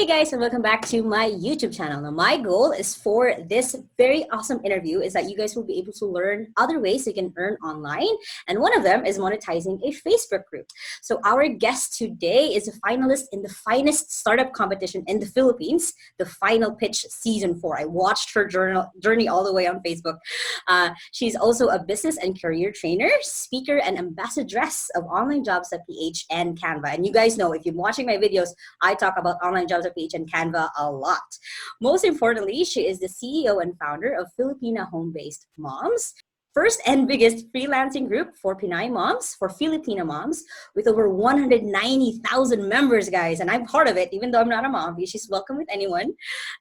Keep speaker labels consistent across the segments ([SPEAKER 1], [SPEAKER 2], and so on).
[SPEAKER 1] Hey guys, and welcome back to my YouTube channel. Now, my goal is for this very awesome interview is that you guys will be able to learn other ways you can earn online. And one of them is monetizing a Facebook group. So our guest today is a finalist in the finest startup competition in the Philippines, the Final Pitch Season 4. I watched her journey all the way on Facebook. She's also a business and career trainer, speaker, and ambassadress of Online Jobs.ph and Canva. And you guys know, if you're watching my videos, I talk about Online Jobs.ph and Canva a lot. Most importantly, she is the CEO and founder of Filipina Home-Based Moms, first and biggest freelancing group for Pinay moms, for Filipina moms, with over 190,000 members, guys. And I'm part of it, even though I'm not a mom. She's welcome with anyone.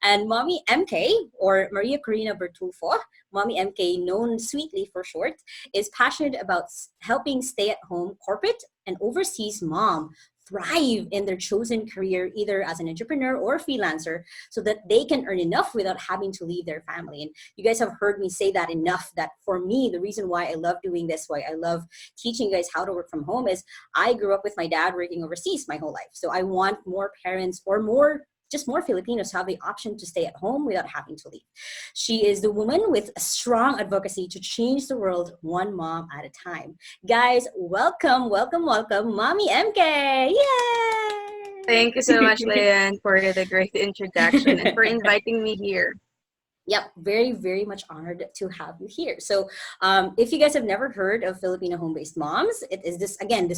[SPEAKER 1] And Mommy MK, or Maria Korina Bertulfo, Mommy MK, known sweetly for short, is passionate about helping stay-at-home corporate and overseas mom thrive in their chosen career, either as an entrepreneur or freelancer, so that they can earn enough without having to leave their family. And you guys have heard me say that enough, that for me, the reason why I love doing this, why I love teaching you guys how to work from home, is I grew up with my dad working overseas my whole life. So I want more parents, or more Filipinos, have the option to stay at home without having to leave. She is the woman with a strong advocacy to change the world one mom at a time. Guys, welcome, Mommy MK. Yay!
[SPEAKER 2] Thank you so much, Le-an, for the great introduction and for inviting me here.
[SPEAKER 1] Yep, very, very much honored to have you here. So if you guys have never heard of Filipino Home-Based Moms, it is this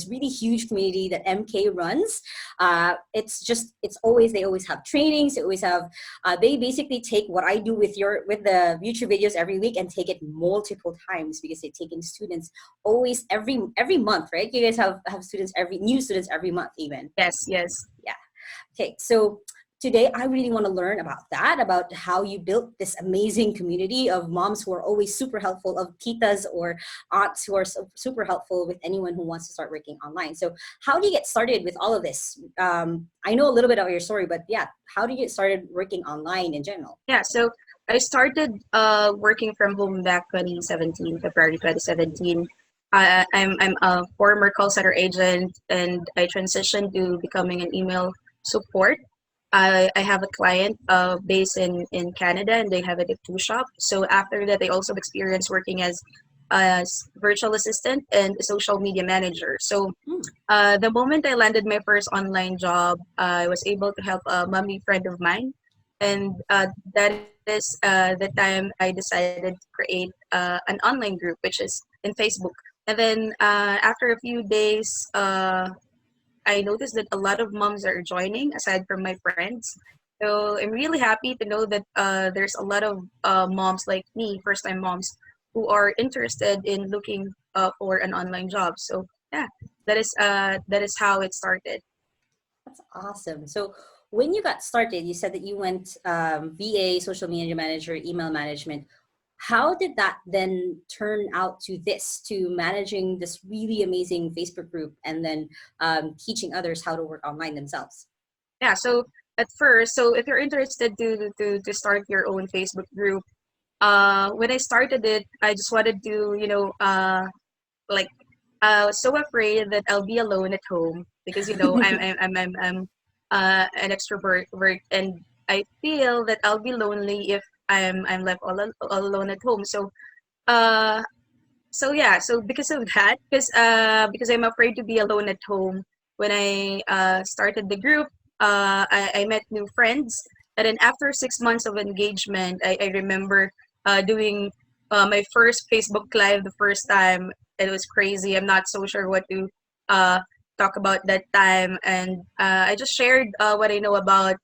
[SPEAKER 1] really huge community that MK runs. They always have trainings. They basically take what I do with the YouTube videos every week and take it multiple times, because they're taking students always every month, right? You guys have new students every month even.
[SPEAKER 2] Yes.
[SPEAKER 1] Yeah. Okay, so today, I really want to learn about how you built this amazing community of moms who are always super helpful, of titas or aunts who are super helpful with anyone who wants to start working online. So how do you get started with all of this? I know a little bit of your story, but yeah, how do you get started working online in general?
[SPEAKER 2] Yeah, so I started working from home back February 2017. I'm a former call center agent, and I transitioned to becoming an email support. I have a client based in Canada, and they have a tattoo shop. So after that, I also experienced working as a virtual assistant and a social media manager. So the moment I landed my first online job, I was able to help a mommy friend of mine. And that is the time I decided to create an online group, which is in Facebook. And then after a few days, I noticed that a lot of moms are joining aside from my friends. So I'm really happy to know that there's a lot of moms like me, first-time moms, who are interested in looking for an online job. So yeah, that is how it started.
[SPEAKER 1] That's awesome. So when you got started, you said that you went VA, social media manager, email management. How did that then turn out to managing this really amazing Facebook group, and then teaching others how to work online themselves?
[SPEAKER 2] Yeah, so at first, so if you're interested to start your own Facebook group, when I started it, I just wanted to, like I was so afraid that I'll be alone at home, because I'm an extrovert, and I feel that I'll be lonely if I'm left all alone at home. So uh yeah, so because of that, because I'm afraid to be alone at home, when I started the group, I met new friends, and then after 6 months of engagement, I remember doing my first Facebook Live the first time. It was crazy. I'm not so sure what to uh, talk about that time, and I just shared what I know about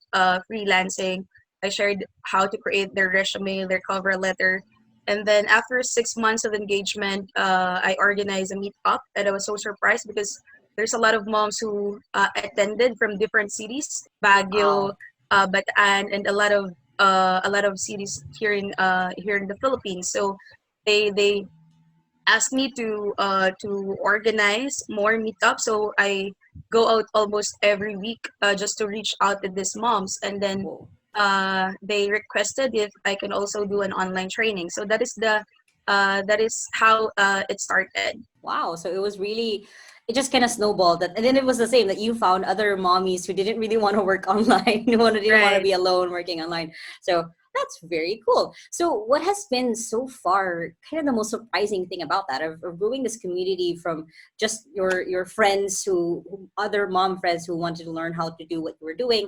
[SPEAKER 2] freelancing. I shared how to create their resume, their cover letter, and then after 6 months of engagement, I organized a meetup, and I was so surprised because there's a lot of moms who attended from different cities, Baguio,
[SPEAKER 1] Wow.
[SPEAKER 2] Bataan, and a lot of cities here in the Philippines. So they asked me to organize more meetups. So I go out almost every week just to reach out to these moms, and then
[SPEAKER 1] Whoa.
[SPEAKER 2] they requested if I can also do an online training. So that is how it started.
[SPEAKER 1] Wow. So it just kind of snowballed that, and then it was the same that you found other mommies who didn't really want to work online, who didn't want to
[SPEAKER 2] Right.
[SPEAKER 1] be alone working online. So that's very cool. So what has been so far kind of the most surprising thing about that, of growing this community from just your friends other mom friends who wanted to learn how to do what you were doing?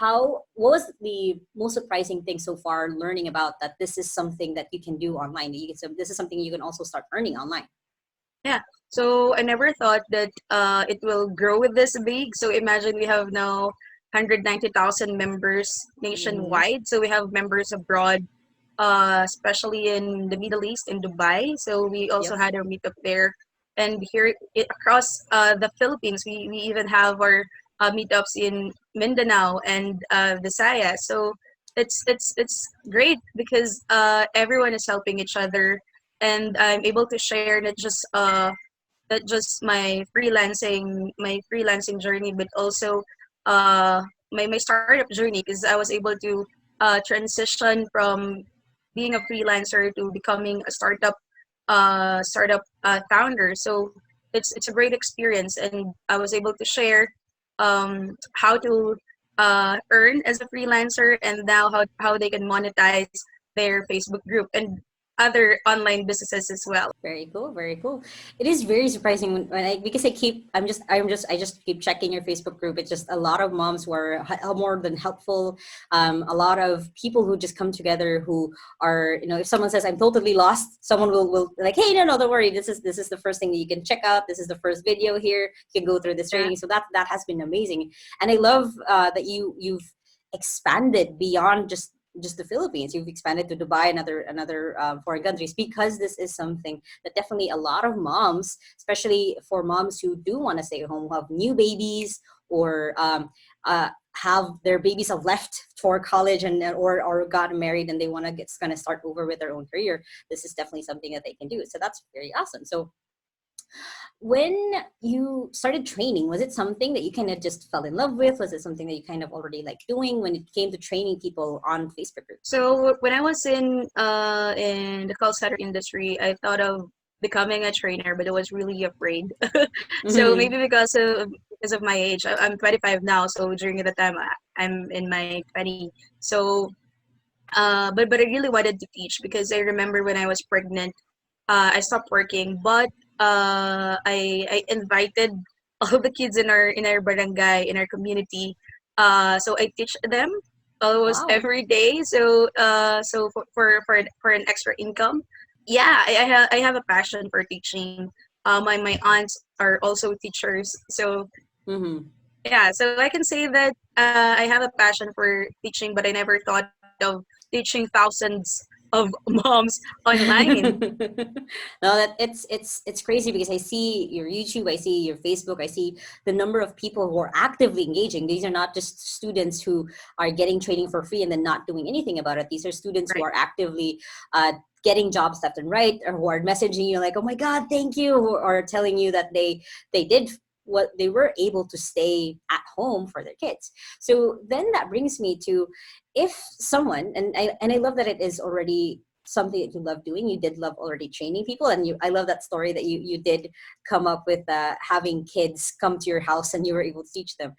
[SPEAKER 1] How What was the most surprising thing so far learning about that this is something that you can do online, that this is something you can also start earning online?
[SPEAKER 2] Yeah. So I never thought that it will grow with this big. So imagine we have now 190,000 members
[SPEAKER 1] Hmm.
[SPEAKER 2] nationwide. So we have members abroad, especially in the Middle East, in Dubai. So we also
[SPEAKER 1] Yep.
[SPEAKER 2] had our meetup there. And here across the Philippines, we even have our meetups in Mindanao and Visayas. So it's great because everyone is helping each other, and I'm able to share not just my freelancing journey, but also my startup journey, because I was able to transition from being a freelancer to becoming a startup founder. So it's a great experience, and I was able to share how to earn as a freelancer, and now how they can monetize their Facebook group and other online businesses as well.
[SPEAKER 1] Very cool, very cool. It is very surprising when I because I just keep checking your Facebook group. It's just a lot of moms who are more than helpful. A lot of people who just come together who are, if someone says I'm totally lost, someone will like, hey, no, don't worry. This is the first thing that you can check out. This is the first video here. You can go through this
[SPEAKER 2] Yeah.
[SPEAKER 1] training. So that has been amazing, and I love that you've expanded beyond just the Philippines. You've expanded to Dubai and other foreign countries, because this is something that definitely a lot of moms, especially for moms who do want to stay at home, who have new babies, or have their babies have left for college, and or gotten married, and they want to kind of start over with their own career. This is definitely something that they can do. So that's very awesome. So when you started training, was it something that you kind of just fell in love with? Was it something that you kind of already like doing when it came to training people on Facebook groups?
[SPEAKER 2] So when I was in the call center industry, I thought of becoming a trainer, but I was really afraid. So maybe
[SPEAKER 1] Hmm.
[SPEAKER 2] because of my age, I'm 25 now. So during the time I'm in my 20. So but I really wanted to teach, because I remember when I was pregnant, I stopped working, but I invited all the kids in our barangay, in our community. So I teach them almost
[SPEAKER 1] Wow.
[SPEAKER 2] every day. So for an extra income. Yeah, I have a passion for teaching. My aunts are also teachers. So
[SPEAKER 1] Hmm.
[SPEAKER 2] yeah, so I can say that I have a passion for teaching, but I never thought of teaching thousands of moms online.
[SPEAKER 1] No, that it's crazy, because I see your YouTube, I see your Facebook, I see the number of people who are actively engaging. These are not just students who are getting training for free and then not doing anything about it. These are students who
[SPEAKER 2] Right.
[SPEAKER 1] are actively getting jobs left and right, or who are messaging you like, "Oh my God, thank you," or telling you that they did what they were able to stay at home for their kids. So then that brings me to, if someone, and I love that it is already something that you love doing. You did love already training people, and I love that story that you did come up with, having kids come to your house and you were able to teach them.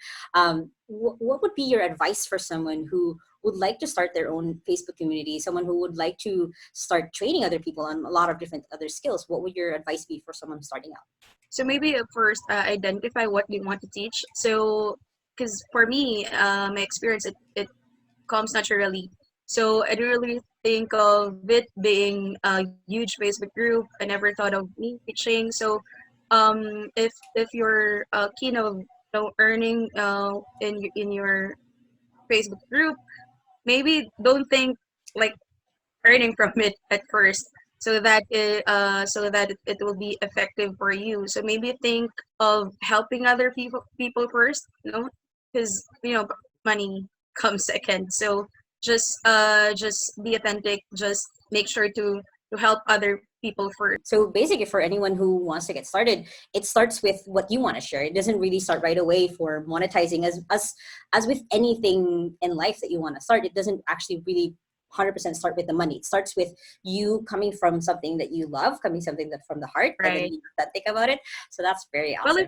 [SPEAKER 1] What would be your advice for someone who would like to start their own Facebook community, someone who would like to start training other people on a lot of different other skills? What would your advice be for someone starting out?
[SPEAKER 2] So maybe at first identify what you want to teach. So because for me, my experience, it comes naturally. So I didn't really think of it being a huge Facebook group. I never thought of me teaching. So if you're keen of earning in your Facebook group, maybe don't think like earning from it at first, so that it will be effective for you. So maybe think of helping other people first, because money comes second. So just be authentic, just make sure to help other people first.
[SPEAKER 1] So basically, for anyone who wants to get started, it starts with what you want to share. It doesn't really start right away for monetizing. As with anything in life that you want to start, it doesn't actually really 100% start with the money. It starts with you coming from something that you love, coming something that from the heart, and then
[SPEAKER 2] Right.
[SPEAKER 1] being authentic about it. So that's very
[SPEAKER 2] Well,
[SPEAKER 1] awesome.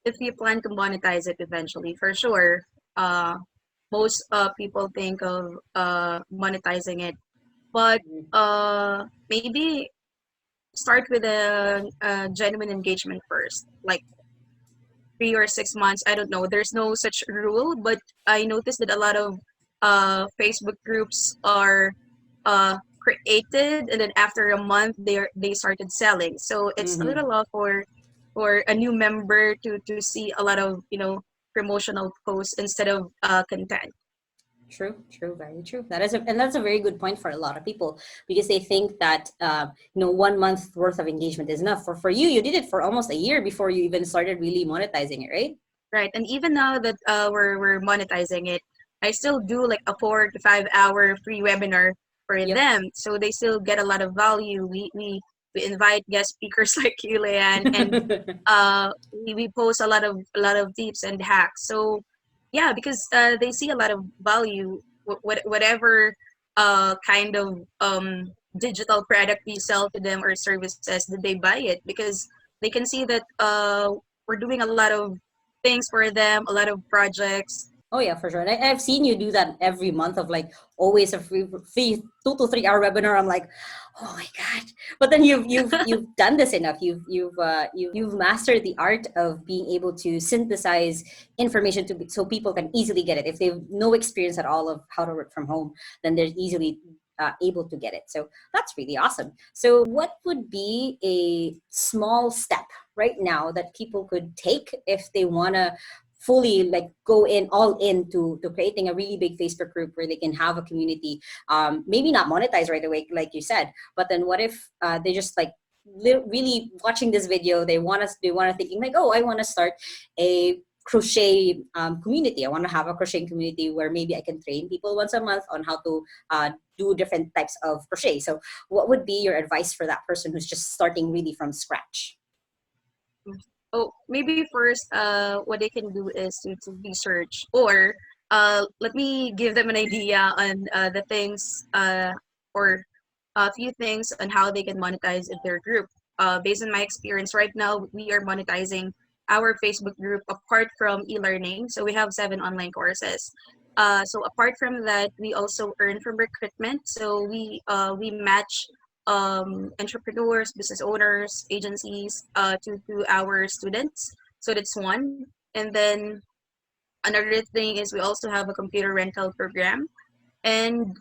[SPEAKER 2] if you plan to monetize it eventually, for sure, uh, most people think of monetizing it, but maybe start with a genuine engagement first, like 3 or 6 months. I don't know. There's no such rule, but I noticed that a lot of Facebook groups are created, and then after a month they started selling. So it's a
[SPEAKER 1] Mm-hmm.
[SPEAKER 2] little for a new member to see a lot of promotional posts instead of content.
[SPEAKER 1] True, true, very true. That is, and that's a very good point for a lot of people because they think that 1 month worth of engagement is enough. For you, you did it for almost a year before you even started really monetizing it, right?
[SPEAKER 2] Right. And even now that we're monetizing it, I still do like a 4 to 5 hour free webinar for
[SPEAKER 1] Yep.
[SPEAKER 2] them. So they still get a lot of value. We invite guest speakers like you, Leanne, and we post a lot of tips and hacks. So yeah, because they see a lot of value, whatever kind of digital product we sell to them or services, that they buy it because they can see that we're doing a lot of things for them, a lot of projects.
[SPEAKER 1] Oh yeah, for sure. And I've seen you do that every month of like always a free 2 to 3 hour webinar. I'm like, oh my god! But then you've done this enough. You've mastered the art of being able to synthesize information so people can easily get it. If they've no experience at all of how to work from home, then they're easily able to get it. So that's really awesome. So what would be a small step right now that people could take if they want to fully like go in all in to creating a really big Facebook group where they can have a community, maybe not monetize right away like you said, but then what if they just like really watching this video, they want to thinking like, oh, I want to start a crochet community. I want to have a crocheting community where maybe I can train people once a month on how to do different types of crochet. So what would be your advice for that person who's just starting really from scratch?
[SPEAKER 2] Oh, maybe first, what they can do is to research, or let me give them an idea on the things or a few things on how they can monetize in their group. Based on my experience, right now we are monetizing our Facebook group apart from e-learning. So we have 7 online courses. So apart from that, we also earn from recruitment. So we match entrepreneurs, business owners, agencies to our students. So that's one. And then another thing is we also have a computer rental program, and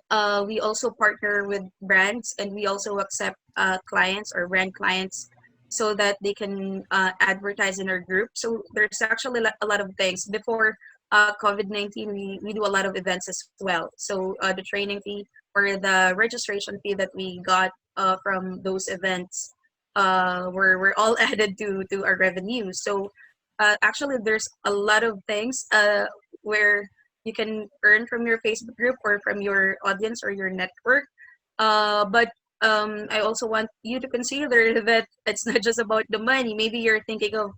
[SPEAKER 2] we also partner with brands, and we also accept clients or brand clients so that they can advertise in our group. So there's actually a lot of things. Before COVID-19, we do a lot of events as well. So the training fee or the registration fee that we got from those events were all added to our revenue. So actually, there's a lot of things where you can earn from your Facebook group or from your audience or your network. But I also want you to consider that it's not just about the money. Maybe you're thinking of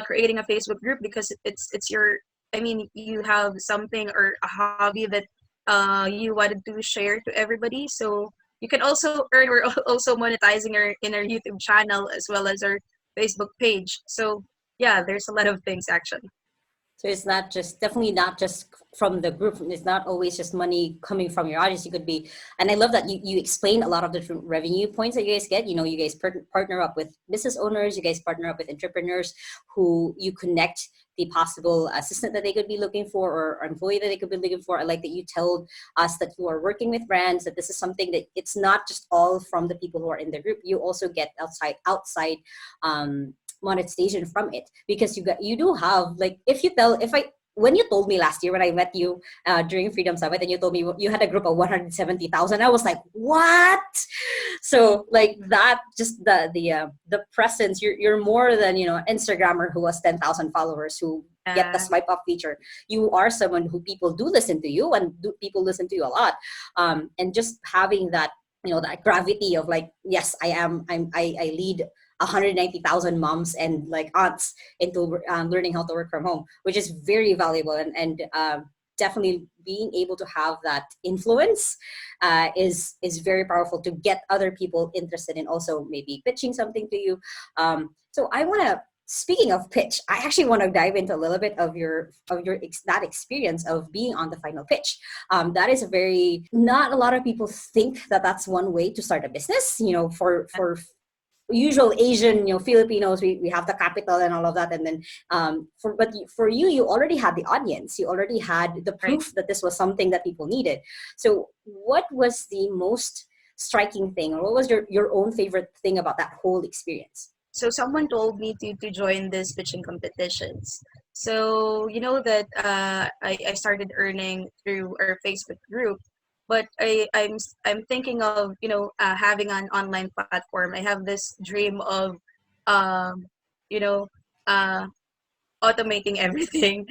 [SPEAKER 2] creating a Facebook group because it's your. I mean, you have something or a hobby that you wanted to share to everybody. So you can also earn. We're also monetizing in our YouTube channel as well as our Facebook page. So yeah, there's a lot of things actually.
[SPEAKER 1] So it's not just definitely not just from the group. It's not always just money coming from your audience. You could be, and I love that you explain a lot of the different revenue points that you guys get. You guys partner up with business owners. You guys partner up with entrepreneurs who you connect the possible assistant that they could be looking for or employee that they could be looking for. I like that you told us that you are working with brands, that this is something that it's not just all from the people who are in the group. You also get outside monetization from it because you do have like if I when you told me last year when I met you during Freedom Summit and you told me you had a group of 170,000, I was like, what? So like that, just the presence, you're more than Instagrammer who has 10,000 followers who get the
[SPEAKER 2] Uh,
[SPEAKER 1] swipe up feature. You are someone who people do listen to you and people listen to you a lot, and just having that that gravity of like, yes, I lead 190,000 moms and like aunts into learning how to work from home, which is very valuable. And definitely being able to have that influence is very powerful to get other people interested in also maybe pitching something to you. So I want to, speaking of pitch, I actually want to dive into a little bit of that experience of being on the final pitch. That is a very, not a lot of people think that that's one way to start a business. For usual Asian, Filipinos, we have the capital and all of that, and then for you, you already had the audience, you already had the
[SPEAKER 2] Right.
[SPEAKER 1] proof that this was something that people needed. So what was the most striking thing, or what was your own favorite thing about that whole experience?
[SPEAKER 2] So someone told me to join this pitching competitions. So you know that I started earning through our Facebook group, but I'm thinking of having an online platform. I have this dream of um, you know uh, automating everything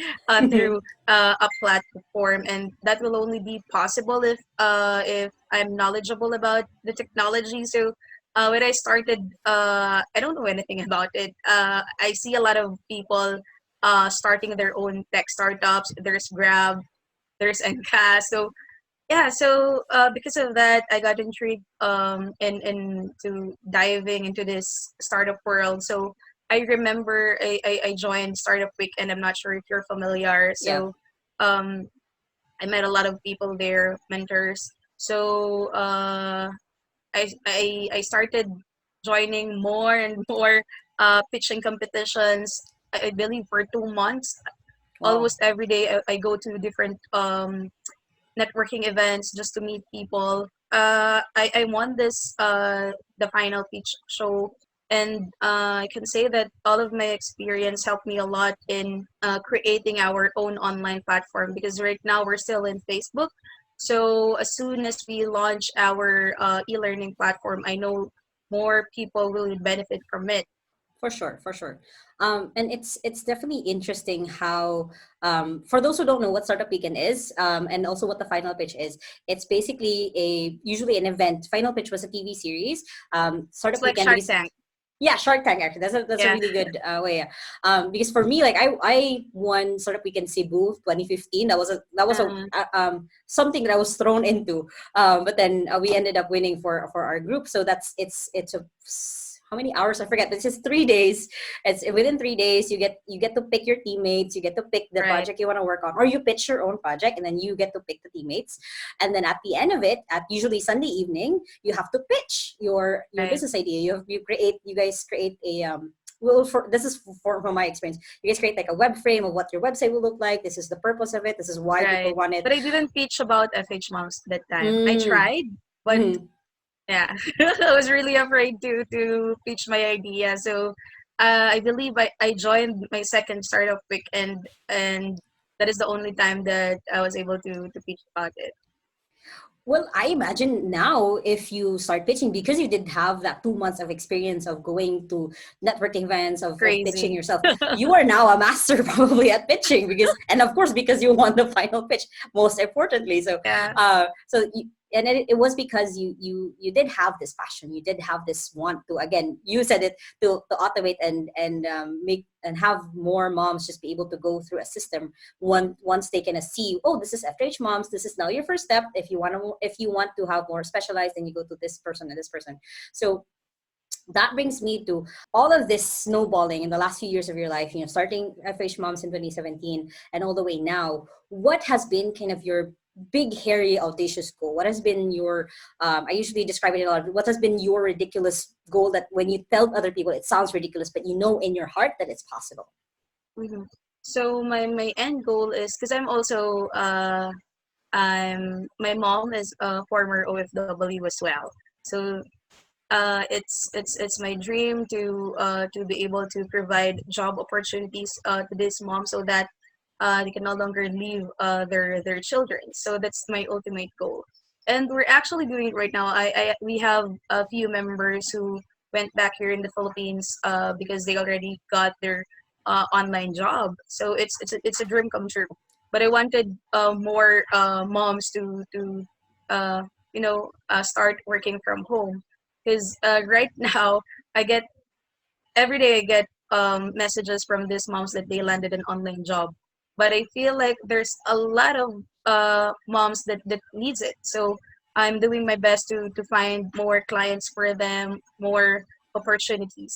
[SPEAKER 2] through a platform, and that will only be possible if I'm knowledgeable about the technology. So when I started, I don't know anything about it. I see a lot of people starting their own tech startups. There's Grab, there's Enca. So yeah, so because of that, I got intrigued into diving into this startup world. So I remember I joined Startup Week, and I'm not sure if you're familiar.
[SPEAKER 1] Yeah,
[SPEAKER 2] So um, I met a lot of people there, mentors. So I started joining more and more pitching competitions. I believe for 2 months,
[SPEAKER 1] wow,
[SPEAKER 2] almost every day I go to different networking events just to meet people. I won this the final pitch show, and I can say that all of my experience helped me a lot in creating our own online platform, because right now we're still in Facebook. So as soon as we launch our e-learning platform, I know more people will benefit from it.
[SPEAKER 1] for sure, for sure. And it's definitely interesting how, for those who don't know what Startup Weekend is, and also what the final pitch is, it's basically usually an event. Final pitch was a TV series.
[SPEAKER 2] It's
[SPEAKER 1] Startup
[SPEAKER 2] like
[SPEAKER 1] Weekend,
[SPEAKER 2] Shark
[SPEAKER 1] because
[SPEAKER 2] Tank.
[SPEAKER 1] yeah, Shark Tank, actually, that's a
[SPEAKER 2] Yeah.
[SPEAKER 1] really good way. Yeah. Because for me, like I won Startup Weekend Cebu 2015. That was a
[SPEAKER 2] Uh,
[SPEAKER 1] something that I was thrown into. But then we ended up winning for our group. So it's a, how many hours I forget, but it's just 3 days. It's within 3 days you get to pick your teammates, you get to pick the
[SPEAKER 2] right.
[SPEAKER 1] project you want to work on, or you pitch your own project and then you get to pick the teammates. And then at the end of it, at usually Sunday evening, you have to pitch your
[SPEAKER 2] Right.
[SPEAKER 1] business idea. You guys create a well, this is from my experience, you guys create like a web frame of what your website will look like. This is the purpose of it, this is why people
[SPEAKER 2] Right.
[SPEAKER 1] want it.
[SPEAKER 2] But I didn't teach about FH moms that time. I
[SPEAKER 1] mm,
[SPEAKER 2] tried, but
[SPEAKER 1] mhm.
[SPEAKER 2] yeah, I was really afraid to pitch my idea. So I believe I joined my second startup week, and that is the only time that I was able to pitch about it.
[SPEAKER 1] Well, I imagine now if you start pitching, because you did have that 2 months of experience of going to networking events, of pitching
[SPEAKER 2] Crazy.
[SPEAKER 1] yourself, you are now a master probably at pitching, because, and of course, because you won the final pitch, most importantly. So,
[SPEAKER 2] Yeah.
[SPEAKER 1] and it was because you did have this passion, you did have this want to, again, you said it, to automate and make and have more moms just be able to go through a system. Once they can see, oh, this is FH moms, this is now your first step. If you want to have more specialized, then you go to this person and this person. So that brings me to all of this snowballing in the last few years of your life, starting FH moms in 2017 and all the way now. What has been kind of your big hairy audacious goal? What has been your I usually describe it a lot, what has been your ridiculous goal that when you tell other people it sounds ridiculous, but you know in your heart that it's possible?
[SPEAKER 2] hmm So my end goal is, because I'm also my mom is a former OFW as well. So it's my dream to be able to provide job opportunities to this mom, so that they can no longer leave their children. So that's my ultimate goal, and we're actually doing it right now. We have a few members who went back here in the Philippines because they already got their online job. So it's a dream come true. But I wanted more moms to uh, start working from home, because right now I get every day I get messages from these moms that they landed an online job, but I feel like there's a lot of moms that needs it. So I'm doing my best to find more clients for them, more opportunities.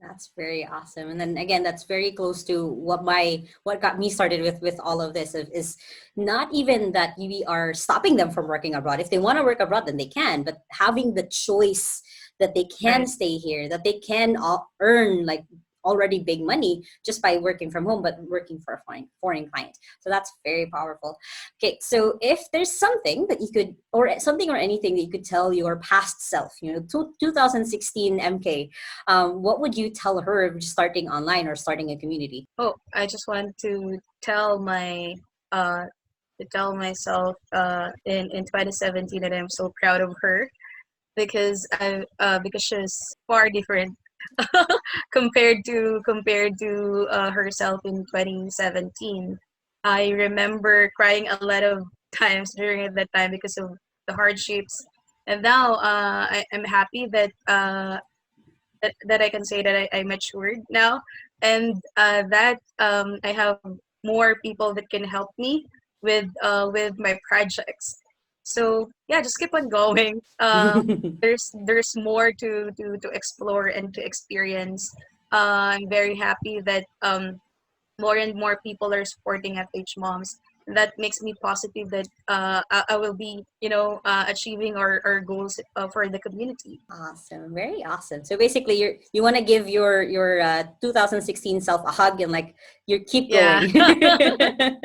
[SPEAKER 1] That's very awesome. And then again, that's very close to what got me started with all of this is not even that we are stopping them from working abroad. If they want to work abroad, then they can, but having the choice that they can
[SPEAKER 2] Right.
[SPEAKER 1] stay here, that they can earn like already big money just by working from home, but working for a foreign client. So that's very powerful. Okay, so if there's something that you could, or something or anything that you could tell your past self, 2016 MK, what would you tell her starting online or starting a community?
[SPEAKER 2] Oh, I just want uh to tell myself in 2017 that I'm so proud of her because she's far different compared to herself in 2017. I remember crying a lot of times during that time because of the hardships, and now I'm happy that I can say that I matured now, and that I have more people that can help me with my projects. So yeah, just keep on going. There's more to explore and to experience. I'm very happy that more and more people are supporting FH moms. That makes me positive that I will be, achieving our goals for the community.
[SPEAKER 1] Awesome, very awesome. So basically, you want to give your 2016 self a hug and like you keep
[SPEAKER 2] Yeah.
[SPEAKER 1] going.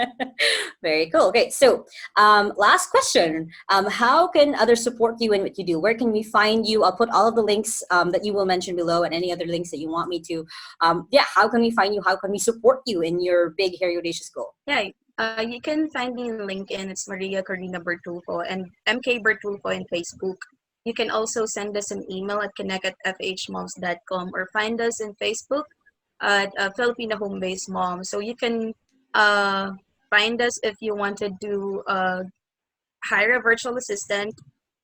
[SPEAKER 1] Very cool. Okay, so last question: how can others support you in what you do? Where can we find you? I'll put all of the links that you will mention below, and any other links that you want me to. Yeah, how can we find you? How can we support you in your big, hairy, audacious goal?
[SPEAKER 2] Yeah, you can find me in LinkedIn. It's Maria Korina Bertulfo and MK Bertulfo in Facebook. You can also send us an email at connect@fhmoms.com or find us in Facebook at Filipino Home Based Mom. So you can uh, find us if you wanted to hire a virtual assistant.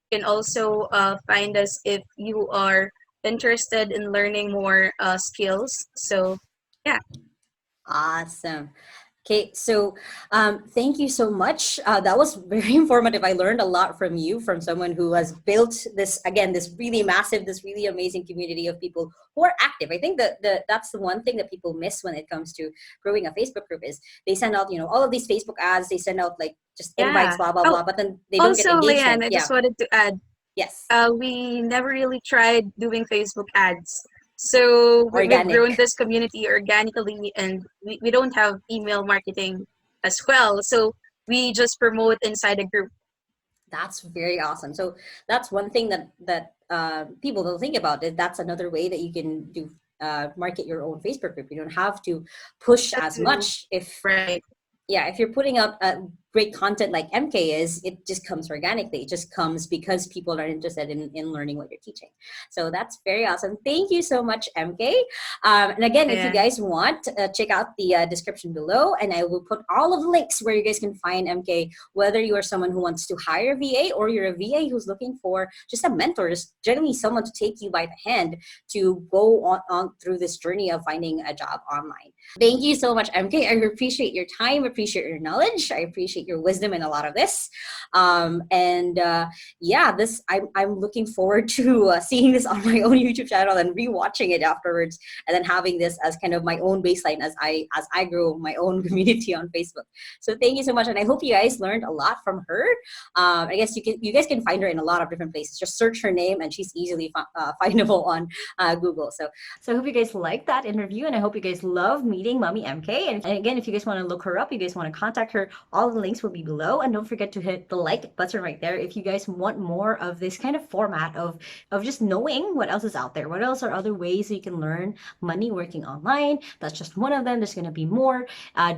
[SPEAKER 2] You can also find us if you are interested in learning more skills. So yeah,
[SPEAKER 1] Awesome. Okay, so thank you so much. That was very informative. I learned a lot from you, from someone who has built this, again, this really massive, this really amazing community of people who are active. I think that that's the one thing that people miss when it comes to growing a Facebook group is they send out, all of these Facebook ads, they send out like just invites,
[SPEAKER 2] yeah.
[SPEAKER 1] blah, blah,
[SPEAKER 2] Oh,
[SPEAKER 1] blah, but then they don't get
[SPEAKER 2] also, Leanne,
[SPEAKER 1] engagement.
[SPEAKER 2] I
[SPEAKER 1] Yeah,
[SPEAKER 2] just wanted to add,
[SPEAKER 1] yes,
[SPEAKER 2] we never really tried doing Facebook ads. So we've grown
[SPEAKER 1] organic.
[SPEAKER 2] this community organically, and we don't have email marketing as well. So we just promote inside a group.
[SPEAKER 1] That's very awesome. So that's one thing that people don't think about. That's another way that you can do market your own Facebook group. You don't have to push as
[SPEAKER 2] To,
[SPEAKER 1] much if
[SPEAKER 2] right.
[SPEAKER 1] yeah, if you're putting out great content like MK is, it just comes organically. It just comes because people are interested in learning what you're teaching. So that's very awesome. Thank you so much, MK. And again, if you
[SPEAKER 2] Yeah.
[SPEAKER 1] guys want, check out the description below, and I will put all of the links where you guys can find MK, whether you are someone who wants to hire a VA or you're a VA who's looking for just a mentor, just generally someone to take you by the hand to go on through this journey of finding a job online. Thank you so much, MK. I appreciate your time, appreciate your knowledge, I appreciate your wisdom in a lot of this. And yeah, this I'm looking forward to seeing this on my own YouTube channel and rewatching it afterwards, and then having this as kind of my own baseline as I grow my own community on Facebook. So thank you so much, and I hope you guys learned a lot from her. I guess you guys can find her in a lot of different places. Just search her name, and she's easily findable on Google. So I hope you guys liked that interview, and I hope you guys love meeting Mommy MK. And again, if you guys want to look her up, you guys want to contact her, all the links will be below. And don't forget to hit the like button right there if you guys want more of this kind of format of just knowing what else is out there. What else are other ways that you can learn money working online? That's just one of them. There's going to be more.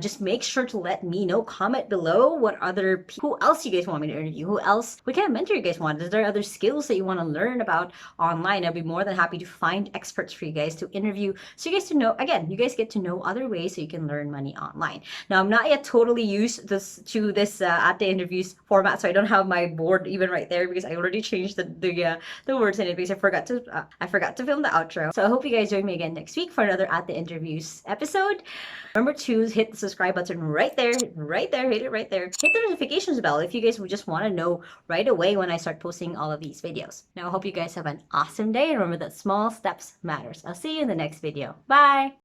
[SPEAKER 1] Just make sure to let me know. Comment below what other who else you guys want me to interview. Who else? What kind of mentor you guys want? Is there other skills that you want to learn about online? I'll be more than happy to find experts for you guys to interview, so you guys to know, again, you guys get to know other ways so you can learn money online. Now, I'm not yet totally used to do this at the interviews format, so I don't have my board even right there because I already changed the words in it because I forgot to film the outro. So I hope you guys join me again next week for another at the interviews episode. Remember to hit the subscribe button right there, right there, hit it right there. Hit the notifications bell if you guys would just want to know right away when I start posting all of these videos. Now I hope you guys have an awesome day, and remember that small steps matters. I'll see you in the next video. Bye!